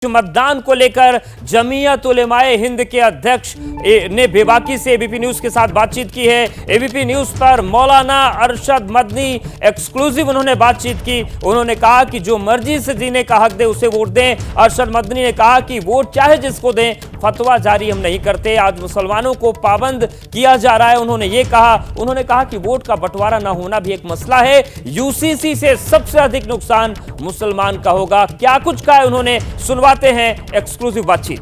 मतदान को लेकर जमीयत उलेमाए हिंद के अध्यक्ष ने बेबाकी से एबीपी न्यूज के साथ बातचीत की है। एबीपी न्यूज पर मौलाना अरशद मदनी एक्सक्लूसिव उन्होंने बातचीत की। उन्होंने कहा कि जो मर्जी से जीने का हक दे उसे वोट दें। अरशद मदनी ने कहा कि वोट चाहे जिसको दें, फतवा जारी हम नहीं करते। आज मुसलमानों को पाबंद किया जा रहा है, उन्होंने कहा कि वोट का बंटवारा न होना भी एक मसला है। यूसीसी से सबसे अधिक नुकसान मुसलमान का होगा। क्या कुछ कहा है उन्होंने, सुनवाते हैं एक्सक्लूसिव बातचीत।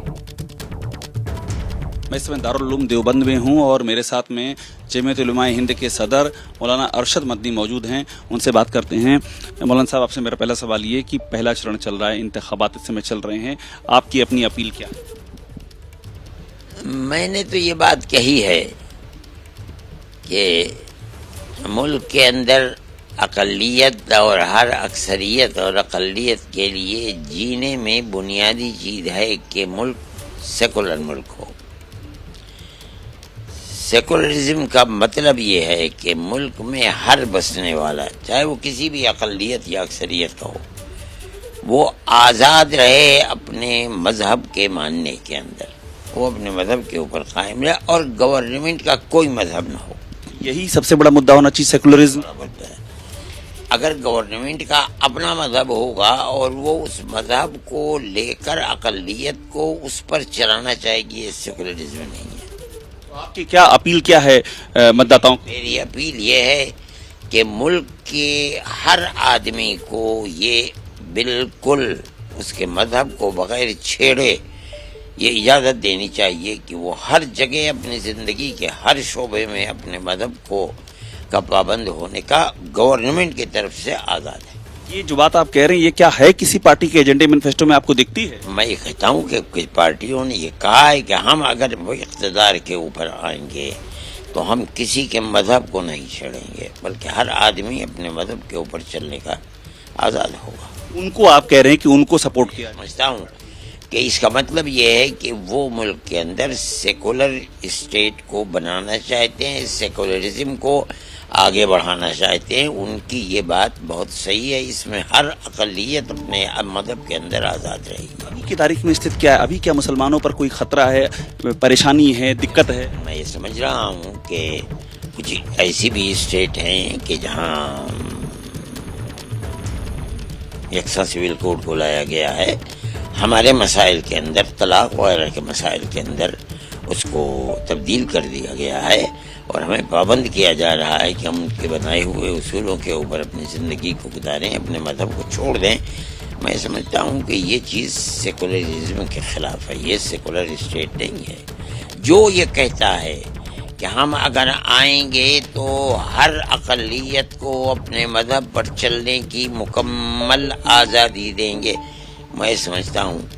मैं इस समय दारुल उलूम देवबंद में हूं और मेरे साथ में जमीयत उलेमाए हिंद के सदर मौलाना अरशद मदनी मौजूद हैं। उनसे बात करते हैं। मौलाना साहब, आपसे मेरा पहला सवाल ये कि पहला चरण चल रहा है, इंतखाबात इस समय चल रहे हैं, आपकी अपनी अपील क्या है? मैंने तो ये बात कही है कि मुल्क के अंदर अक़लियत और हर अक्सरियत और अक़लियत के लिए जीने में बुनियादी चीज़ है कि मुल्क सेकुलर मुल्क हो। सेकुलरिज्म का मतलब ये है कि मुल्क में हर बसने वाला, चाहे वो किसी भी अक़लियत या अक्सरियत का हो, वो आज़ाद रहे अपने मज़हब के मानने के अंदर, वो अपने मज़हब के ऊपर कायम रहे और गवर्नमेंट का कोई मज़हब ना हो। यही सबसे बड़ा मुद्दा होना चाहिए, सेकुलरिज्म। अगर गवर्नमेंट का अपना मज़हब होगा और वो उस मज़हब को लेकर अक़लियत को उस पर चलाना चाहेगी, ये सेकुलरिज्म नहीं है। तो आपकी क्या अपील क्या है मतदाताओं को? मेरी अपील ये है कि मुल्क के हर आदमी को ये बिल्कुल उसके मज़हब को बग़ैर छेड़े ये इजाज़त देनी चाहिए कि वो हर जगह अपनी ज़िंदगी के हर शोबे में अपने मज़हब का पाबंद होने का गवर्नमेंट की तरफ से आज़ाद है। ये जो बात आप कह रहे हैं, ये क्या है किसी पार्टी के एजेंडे मैनिफेस्टो में आपको दिखती है? मैं ये कहता हूँ कि कुछ पार्टियों ने ये कहा है कि हम अगर वो इक़्तिदार के ऊपर आएंगे तो हम किसी के मज़हब को नहीं छेड़ेंगे, बल्कि हर आदमी अपने मज़हब के ऊपर चलने का आज़ाद होगा। उनको आप कह रहे हैं कि उनको सपोर्ट किया? समझता हूँ कि इसका मतलब ये है कि वो मुल्क के अंदर सेकुलर स्टेट को बनाना चाहते हैं, सेकुलरिज्म को आगे बढ़ाना चाहते हैं। उनकी ये बात बहुत सही है। इसमें हर अक़लियत अपने मज़हब के अंदर आज़ाद रहेगी। अभी की तारीख में स्थिति क्या है? अभी क्या मुसलमानों पर कोई खतरा है, परेशानी है, दिक्कत है? मैं ये समझ रहा हूँ कि कुछ ऐसी भी स्टेट हैं कि जहाँ यकसा सिविल कोड को लाया गया है। हमारे मसाइल के अंदर, तलाक वगैरह के मसाइल के अंदर उसको तब्दील कर दिया गया है और हमें पाबंद किया जा रहा है कि हम उनके बनाए हुए उसूलों के ऊपर अपनी ज़िंदगी को गुजारें, अपने मज़हब को छोड़ दें। मैं समझता हूँ कि ये चीज़ सेकुलरिज्म के ख़िलाफ़ है, ये सेकुलर स्टेट नहीं है। जो ये कहता है कि हम अगर आएंगे तो हर अक़लियत को अपने मज़हब पर चलने की मुकम्मल आज़ादी देंगे, मैं समझता हूँ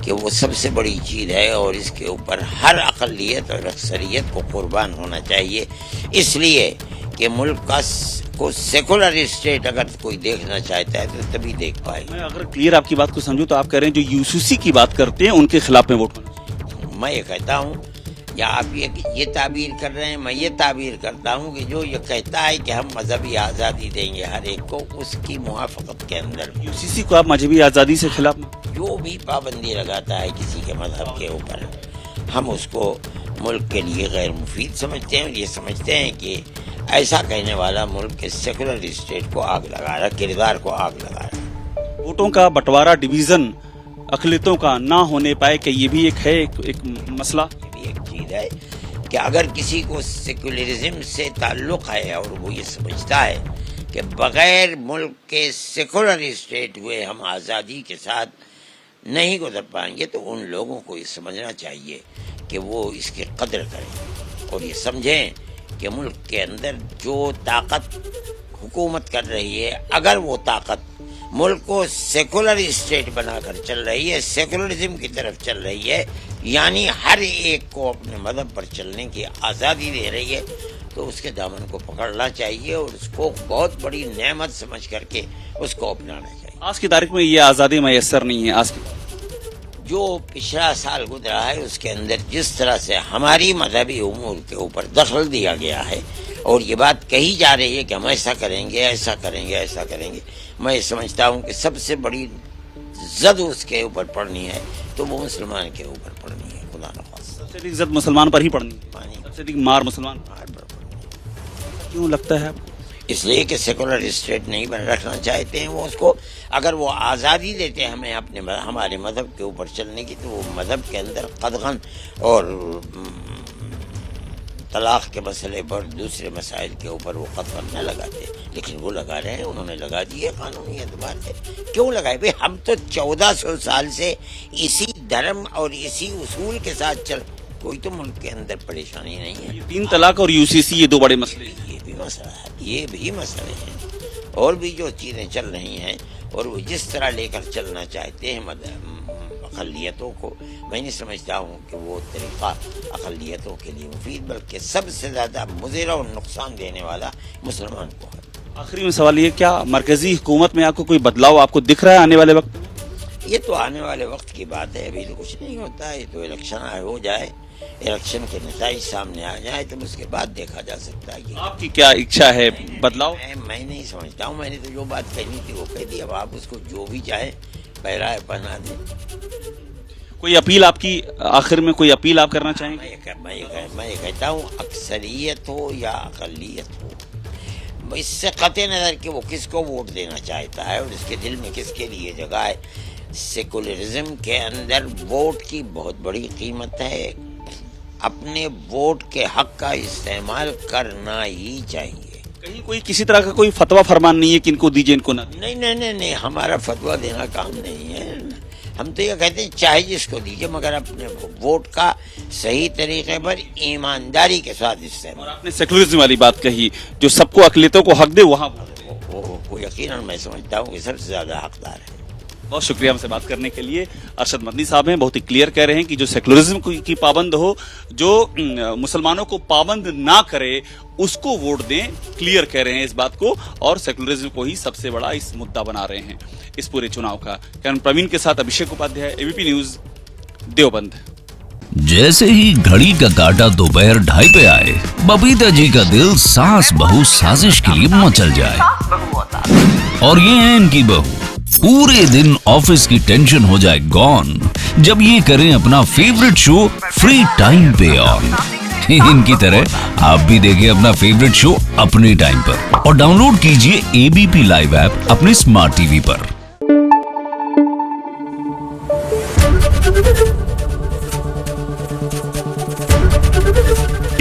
कि वो सबसे बड़ी चीज़ है और इसके ऊपर हर अक़लियत और अक्सरियत को कुर्बान होना चाहिए। इसलिए कि मुल्क को सेकुलर स्टेट अगर कोई देखना चाहता है तो तभी देख पाएगा। मैं अगर क्लियर आपकी बात को समझूं तो आप कह रहे हैं जो यूसीसी की बात करते हैं उनके खिलाफ में वोट करना? मैं ये कहता हूँ, या आप ये ताबीर कर रहे हैं, मैं ये ताबीर करता हूँ कि जो ये कहता है कि हम मजहबी आज़ादी देंगे हर एक को, उसकी मुआफ़क़त के अंदर यूसीसी को आप मजहबी आज़ादी से खिलाफ? जो भी पाबंदी लगाता है किसी के मजहब के ऊपर, हम उसको मुल्क के लिए गैर मुफीद समझते हैं। ये समझते हैं कि ऐसा कहने वाला मुल्क के सेकुलर स्टेट को आग लगा रहा, किरदार को आग लगा रहा। वोटों का बंटवारा, डिवीज़न अक़लियतों का ना होने पाए, कि ये भी एक है एक मसला? एक चीज़ है कि अगर किसी को सेकुलरिज्म से ताल्लुक़ है और वो ये समझता है कि बग़ैर मुल्क के सेकुलर स्टेट हुए हम आज़ादी के साथ नहीं गुजर पाएंगे, तो उन लोगों को ये समझना चाहिए कि वो इसकी कदर करें और ये समझें कि मुल्क के अंदर जो ताकत हुकूमत कर रही है, अगर वो ताकत मुल्क को सेकुलर स्टेट बनाकर चल रही है, सेकुलरिज्म की तरफ चल रही है, यानी हर एक को अपने मज़हब पर चलने की आज़ादी दे रही है, तो उसके दामन को पकड़ना चाहिए और उसको बहुत बड़ी नेमत समझ करके उसको अपनाना चाहिए। आज की तारीख में ये आज़ादी मैसर नहीं है। आज की जो पिछला साल गुजरा है उसके अंदर जिस तरह से हमारी मजहबी उमूर के ऊपर दखल दिया गया है और ये बात कही जा रही है कि हम ऐसा करेंगे, ऐसा करेंगे, ऐसा करेंगे, मैं समझता हूँ कि सबसे बड़ी زد اس کے اوپر پڑھنی ہے تو وہ مسلمان کے اوپر پڑھنی ہے، خدا نخواستہ۔ سب سے ادھک زد مسلمان پر ہی پڑنی ہے، پانی سب سے ادھک مار مسلمان پر۔ پر پڑھنی ہے۔ کیوں لگتا ہے آپ کو؟ اس لیے کہ سیکولر اسٹیٹ نہیں رکھنا چاہتے ہیں وہ اس کو، اگر وہ آزادی دیتے ہیں ہمیں اپنے ہمارے مذہب کے اوپر چلنے کی، تو وہ مذہب کے اندر قدغن اور طلاق کے مسئلے پر دوسرے مسائل کے اوپر وہ قدغن نہ لگاتے، لیکن وہ لگا رہے ہیں، انہوں نے لگا دیے قانونی اعتبار سے۔ کیوں لگائے بھائی؟ ہم تو 1400 سال سے اسی دھرم اور اسی اصول کے ساتھ چل، کوئی تو ملک کے اندر پریشانی نہیں ہے۔ یہ 3 طلاق اور UCC یہ 2 بڑے مسئلے ہیں۔ یہ بھی مسئلہ ہے، یہ بھی مسئلے ہیں، اور بھی جو چیزیں چل رہی ہیں، اور وہ جس طرح لے کر چلنا چاہتے ہیں اقلیتوں کو، میں نہیں سمجھتا ہوں کہ وہ طریقہ اقلیتوں کے لیے مفید، بلکہ سب سے زیادہ مضر اور نقصان دینے والا مسلمان کو ہے۔ آخری میں سوال یہ، کیا مرکزی حکومت میں آپ کو کوئی بدلاؤ آپ کو دکھ رہا ہے آنے والے وقت میں؟ یہ تو آنے والے وقت کی بات ہے، ابھی تو کچھ نہیں ہوتا ہے، یہ تو الیکشن ہو جائے، الیکشن کے نتائج سامنے آ جائے تو اس کے بعد دیکھا جا سکتا ہے کہ آپ کی کیا اچھا ہے بدلاؤ؟ میں نہیں سمجھتا ہوں، میں نے تو جو بات کہنی تھی وہ کہہ دی، اب آپ اس کو جو بھی چاہے بہرائے پہنا دیں۔ کوئی اپیل آپ کی آخر میں، کوئی اپیل آپ کرنا چاہیں گے؟ میں یہ کہتا ہوں، اکثریت ہو یا اقلیت ہو، اس سے قطع نظر کہ وہ کس کو ووٹ دینا چاہتا ہے اور اس کے دل میں کس کے لیے جگہ ہے، سیکولرزم کے اندر ووٹ کی بہت بڑی قیمت ہے، اپنے ووٹ کے حق کا استعمال کرنا ہی چاہیے۔ کہیں کوئی کسی طرح کا کوئی فتویٰ فرمان نہیں ہے کہ ان کو دیجیے ان کو نہ دیجیے؟ نہیں، ہمارا فتویٰ دینا کام نہیں ہے، ہم تو یہ کہتے ہیں چاہے جس کو دیجیے، مگر اپنے ووٹ کا صحیح طریقے پر ایمانداری کے ساتھ استعمال۔ اور آپ نے سیکولرزم والی بات کہی، جو سب کو اقلیتوں کو حق دے وہاں وہ یقیناً میں سمجھتا ہوں کہ سب سے زیادہ حقدار ہے۔ بہت شکریہ ہم سے بات کرنے کے لیے۔ ارشد مدنی صاحب ہیں، بہت ہی کلیئر کہہ رہے ہیں کہ جو سیکولرزم کی پابند ہو، جو مسلمانوں کو پابند نہ کرے اس کو ووٹ دیں، کلیئر کہہ رہے ہیں اس بات کو، اور سیکولرزم کو ہی سب سے بڑا اس مدعا بنا رہے ہیں اس پورے چناؤ کا۔ کیمرہ پروین کے ساتھ ابھیشیک اپادھیائے، ABP نیوز، دیوبند۔ جیسے ہی گھڑی کا کاٹا دوپہر 2:30 پہ آئے، ببیتا جی کا دل ساس بہو سازش کے لیے مچل جائے، اور یہ ہے ان کی بہو، پورے دن آفس کی ٹینشن ہو جائے گون جب یہ کریں اپنا فیوریٹ شو فری ٹائم پہ آن۔ ان کی طرح آپ بھی دیکھیں اپنا فیوریٹ شو اپنے ٹائم پر، اور ڈاؤن لوڈ کیجئے ABP لائیو ایپ اپنے اسمارٹ TV پر۔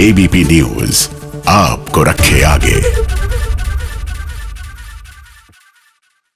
ABP نیوز آپ کو رکھے آگے۔